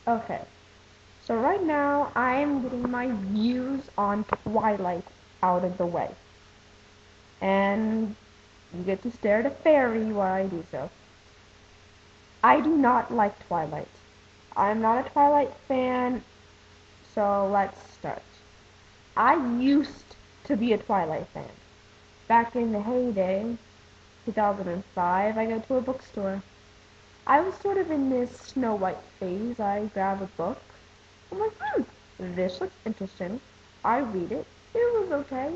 Okay, so right now I am getting my views on Twilight out of the way. And you get to stare at a fairy while I do so. I do not like Twilight. I'm not a Twilight fan, so let's start. I used to be a Twilight fan. Back in the heyday, 2005, I go to a bookstore. I was sort of in this Snow White phase. I grab a book. I'm like, this looks interesting. I read it. It was okay.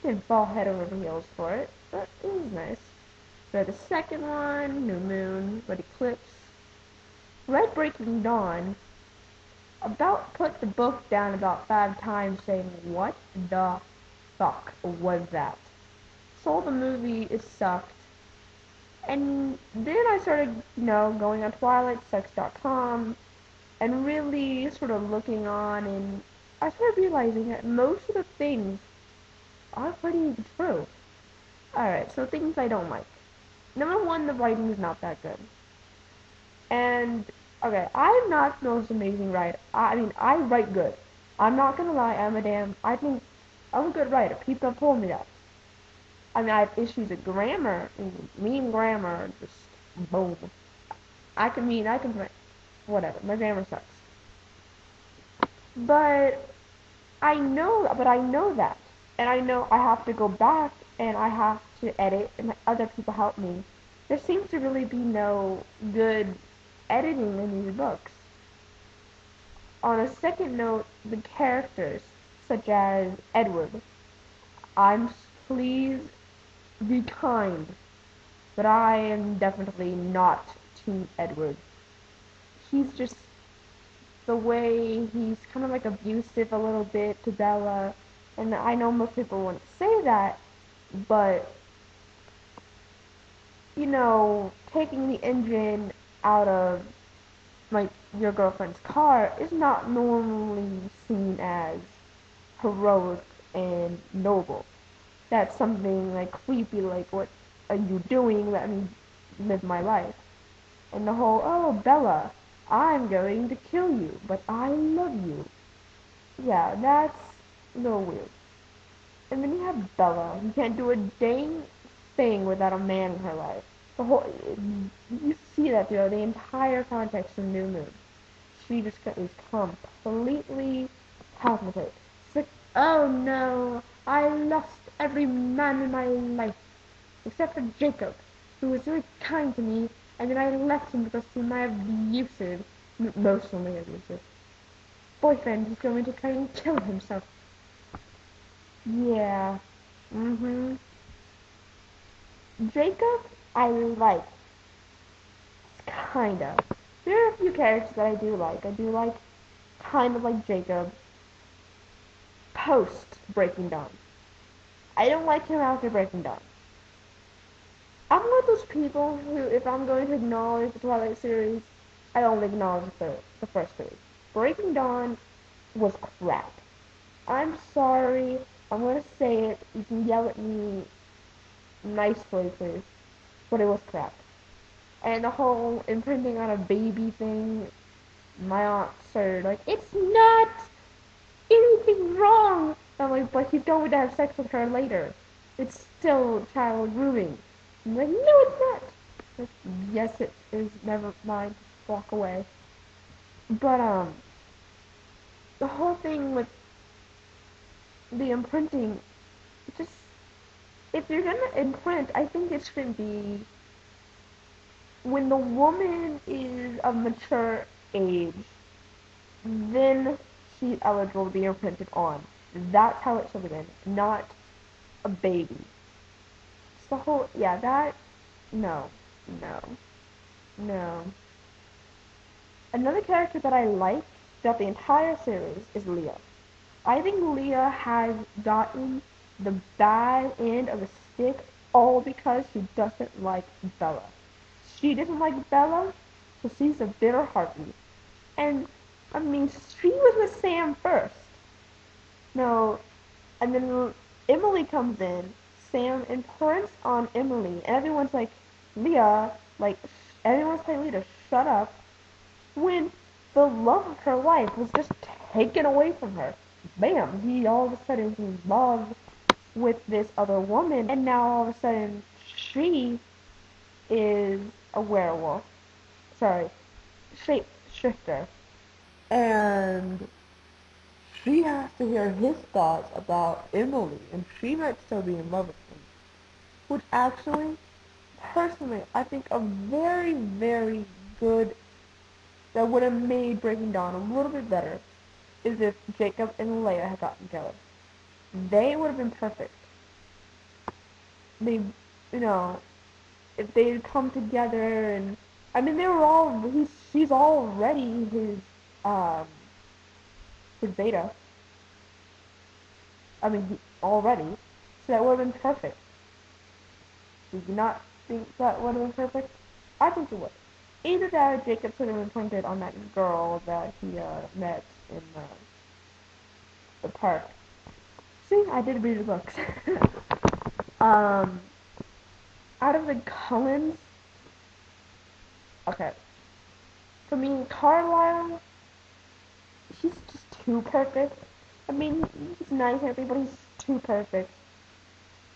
Didn't fall head over heels for it, but it was nice. Read the second one, New Moon, read Eclipse. Read Breaking Dawn. About put the book down about 5 times saying, what the fuck was that? Saw the movie, it sucked. And then I started, going on twilightsex.com and really sort of looking on, and I started realizing that most of the things are pretty true. Alright, so things I don't like. Number one, the writing is not that good. And, okay, I'm not the most amazing writer. I mean, I write good. I'm not gonna lie, I think I'm a good writer. People have told me that. I mean, I have issues with grammar, and me and grammar, just boom. Whatever, my grammar sucks. But I know that. And I know I have to go back, and I have to edit, and other people help me. There seems to really be no good editing in these books. On a second note, the characters, such as Edward, please be kind, but I am definitely not Team Edward. He's just the way he's kind of like abusive a little bit to Bella, and I know most people wouldn't say that, but taking the engine out of like your girlfriend's car is not normally seen as heroic and noble. That's something like creepy, like what are you doing? Let me live my life. And the whole, oh Bella, I'm going to kill you, but I love you. Yeah, that's a little weird. And then you have Bella, who can't do a dang thing without a man in her life. You see that throughout the entire context of New Moon. She just is completely palpitate. It's like, oh no, I lost every man in my life, except for Jacob, who was very kind to me, and then I left him because of my emotionally abusive, boyfriend who's going to try and kill himself. Yeah. Jacob, I like. Kinda. There are a few characters that I do like. I do like, kind of like Jacob, post Breaking Dawn. I don't like him after Breaking Dawn. I'm one of those people who, if I'm going to acknowledge the Twilight series, I only acknowledge the first three. Breaking Dawn was crap. I'm sorry. I'm gonna say it. You can yell at me nicely, please. But it was crap. And the whole imprinting on a baby thing, my aunt said, like, it's not anything wrong. I'm like, but he's going to have sex with her later. It's still child grooming. I'm like, no, it's not. Like, yes, it is. Never mind. Walk away. But the whole thing with the imprinting, just if you're gonna imprint, I think it should be when the woman is of mature age, then she's eligible to be imprinted on. That's how it should have been, not a baby. It's the whole, yeah, no, no, no. Another character that I like throughout the entire series is Leah. I think Leah has gotten the bad end of the stick all because she doesn't like Bella. She doesn't like Bella, so she's a bitter harpy. And, I mean, she was with Sam first. No, and then Emily comes in, Sam imprints on Emily, and everyone's like, Leah, like, everyone's telling Leah to shut up, when the love of her life was just taken away from her. Bam! He all of a sudden is in love with this other woman, and now all of a sudden she is a werewolf. Sorry, shapeshifter. And she has to hear his thoughts about Emily, and she might still be in love with him. Which actually, personally, I think a very, very good, that would have made Breaking Dawn a little bit better, is if Jacob and Leia had gotten together. They would have been perfect. They, you know, if they had come together and, I mean, they were all, she's already his beta. I mean, already. So that would have been perfect. Do you not think that would have been perfect? I think it would. Either that or Jacob should have imprinted on that girl that he met in the park. See, I did read the books. Out of the Cullens, okay. For me, Carlisle, he's just too perfect. I mean, he's nice and everything, but he's too perfect.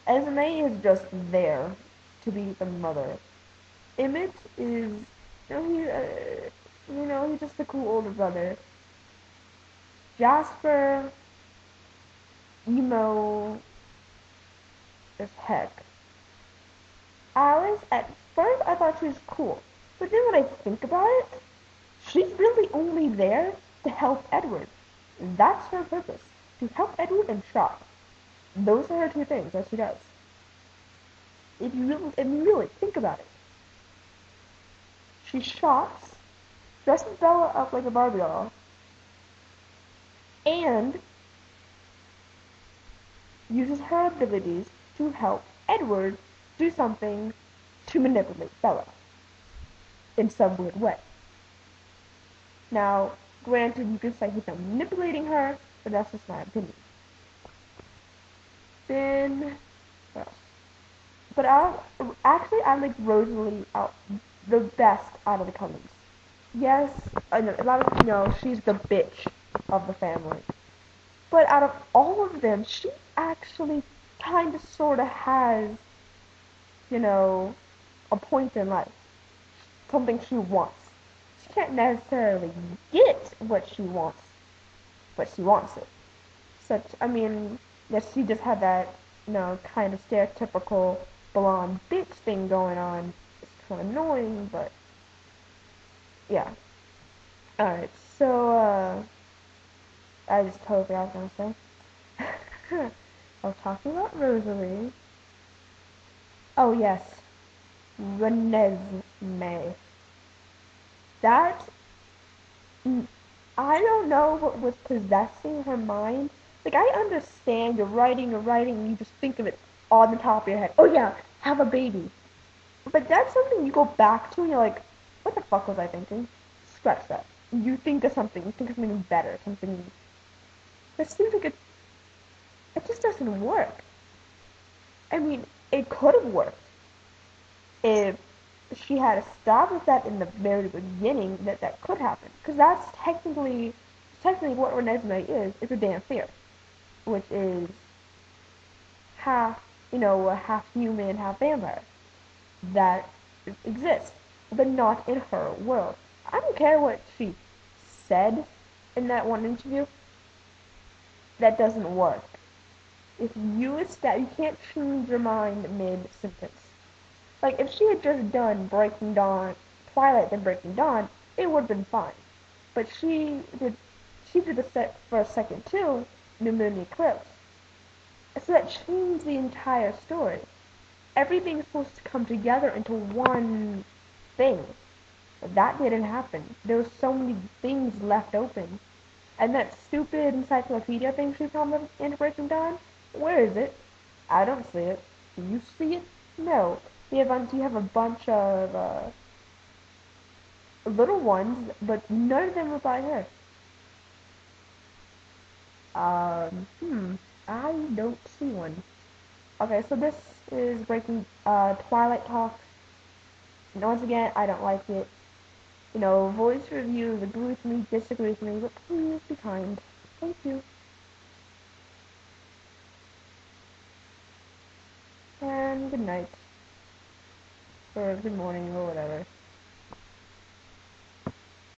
Esme is just there to be the mother. Emmett is, he's just a cool older brother. Jasper, emo as heck. Alice, at first I thought she was cool, but then when I think about it, she's really only there to help Edward. That's her purpose, to help Edward and shop. Those are her two things that she does. If you really think about it. She shops, dresses Bella up like a Barbie doll, and uses her abilities to help Edward do something to manipulate Bella in some weird way. Now, granted, you can say he's not manipulating her, but that's just my opinion. Then, what else? But I like Rosalie out the best out of the Cullens. Yes, I know a lot of she's the bitch of the family. But out of all of them, she actually kind of sort of has, a point in life. Something she wants. She can't necessarily get what she wants, but she wants it. Yes, she just had that, kind of stereotypical blonde bitch thing going on. It's kind of annoying, but yeah. Alright, so, I just totally forgot what I was gonna say. I was talking about Rosalie. Oh, yes. Renesmee. That, I don't know what was possessing her mind. Like, I understand you're writing, and you just think of it on the top of your head. Oh, yeah, have a baby. But that's something you go back to and you're like, what the fuck was I thinking? Scratch that. You think of something better, something that seems like it just doesn't work. I mean, it could have worked if she had established that in the very beginning that could happen. Because that's technically what Renesmee is. It's a damn fear, which is half, half human, half vampire that exists, but not in her world. I don't care what she said in that one interview. That doesn't work. If you can't change your mind mid-sentence. Like, if she had just done Breaking Dawn, Twilight, then Breaking Dawn, it would have been fine. But she did the set for a second too, New Moon Eclipse. So that changed the entire story. Everything's supposed to come together into one thing. That didn't happen. There were so many things left open. And that stupid encyclopedia thing she found in Breaking Dawn, where is it? I don't see it. Do you see it? No. You have a bunch of little ones, but none of them were by her. I don't see one. Okay, so this is Breaking Twilight Talk. And once again, I don't like it. Voice reviews, agree with me, disagree with me, but please be kind. Thank you. And good night. Or good morning, or whatever.